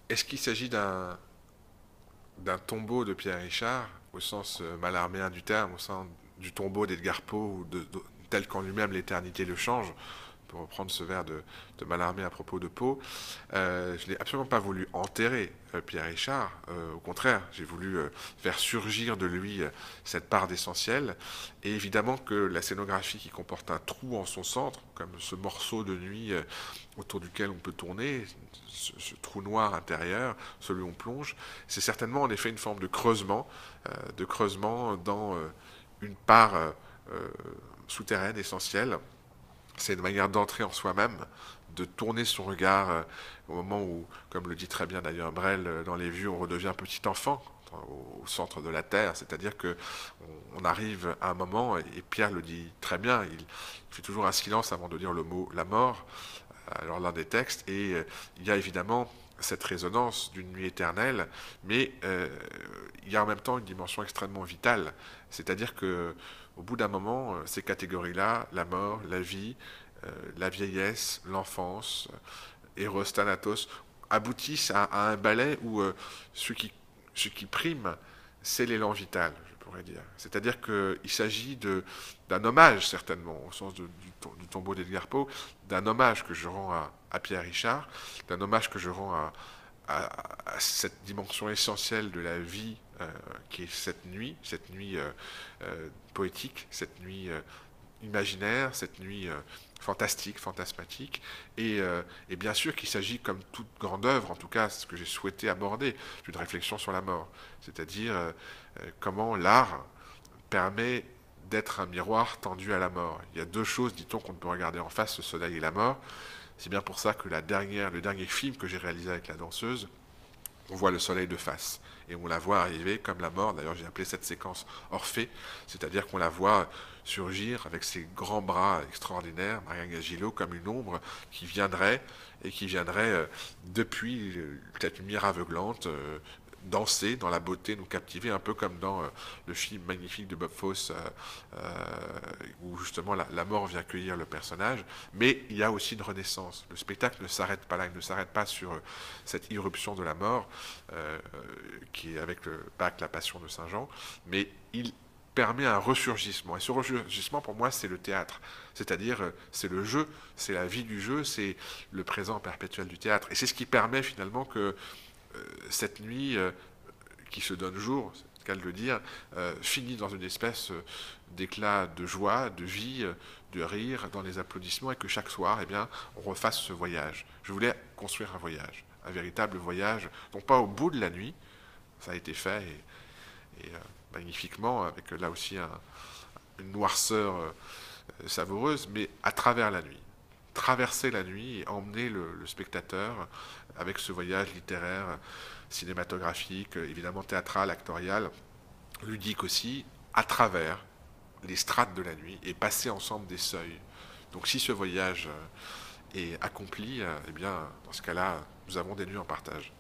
Est-ce qu'il s'agit d'un tombeau de Pierre Richard, au sens mallarméen du terme, au sens du tombeau d'Edgar Poe, tel qu'en lui-même l'éternité le change, pour reprendre ce vers de Mallarmé à propos de Poe. Je n'ai absolument pas voulu enterrer Pierre Richard. Au contraire, j'ai voulu faire surgir de lui cette part d'essentiel. Et évidemment que la scénographie qui comporte un trou en son centre, comme ce morceau de nuit autour duquel on peut tourner, ce trou noir intérieur, celui où on plonge, c'est certainement en effet une forme de creusement dans une part souterraine essentielle. C'est une manière d'entrer en soi-même, de tourner son regard au moment où, comme le dit très bien d'ailleurs Brel dans Les Vues, on redevient petit enfant au centre de la terre, c'est-à-dire que on arrive à un moment, et Pierre le dit très bien, il fait toujours un silence avant de dire le mot la mort, alors l'un des textes, et il y a évidemment cette résonance d'une nuit éternelle, mais il y a en même temps une dimension extrêmement vitale, c'est-à-dire que au bout d'un moment, ces catégories-là, la mort, la vie, la vieillesse, l'enfance, Eros, Thanatos, aboutissent à un ballet où ce qui prime, c'est l'élan vital, je pourrais dire. C'est-à-dire qu'il s'agit d'un hommage, certainement, au sens du tombeau d'Edgar Poe, d'un hommage que je rends à Pierre Richard, d'un hommage que je rends à cette dimension essentielle de la vie qui est cette nuit poétique, cette nuit imaginaire, cette nuit fantastique, fantasmatique, et bien sûr qu'il s'agit, comme toute grande œuvre, en tout cas ce que j'ai souhaité aborder, d'une réflexion sur la mort, c'est-à-dire comment l'art permet d'être un miroir tendu à la mort. Il y a deux choses, dit-on, qu'on ne peut regarder en face, le soleil et la mort. C'est bien pour ça que le dernier film que j'ai réalisé avec la danseuse, on voit le soleil de face et on la voit arriver comme la mort. D'ailleurs, j'ai appelé cette séquence Orphée, c'est-à-dire qu'on la voit surgir avec ses grands bras extraordinaires, Maria Gagillo, comme une ombre qui viendrait et qui viendrait depuis cette lumière aveuglante danser dans la beauté, nous captiver, un peu comme dans le film magnifique de Bob Fosse, où justement la mort vient cueillir le personnage. Mais il y a aussi une renaissance. Le spectacle ne s'arrête pas là, il ne s'arrête pas sur cette irruption de la mort, qui est avec le Pâques, la Passion de Saint Jean, mais il permet un ressurgissement. Et ce ressurgissement, pour moi, c'est le théâtre. C'est-à-dire, c'est le jeu, c'est la vie du jeu, c'est le présent perpétuel du théâtre. Et c'est ce qui permet finalement que cette nuit qui se donne jour, c'est le cas de le dire, finit dans une espèce d'éclat de joie, de vie, de rire, dans les applaudissements, et que chaque soir, eh bien, on refasse ce voyage. Je voulais construire un véritable voyage, non pas au bout de la nuit, ça a été fait, et magnifiquement, avec là aussi une noirceur savoureuse, mais à travers la nuit. Traverser la nuit et emmener le spectateur avec ce voyage littéraire, cinématographique, évidemment théâtral, actorial, ludique aussi, à travers les strates de la nuit et passer ensemble des seuils. Donc si ce voyage est accompli, eh bien dans ce cas-là, nous avons des nuits en partage.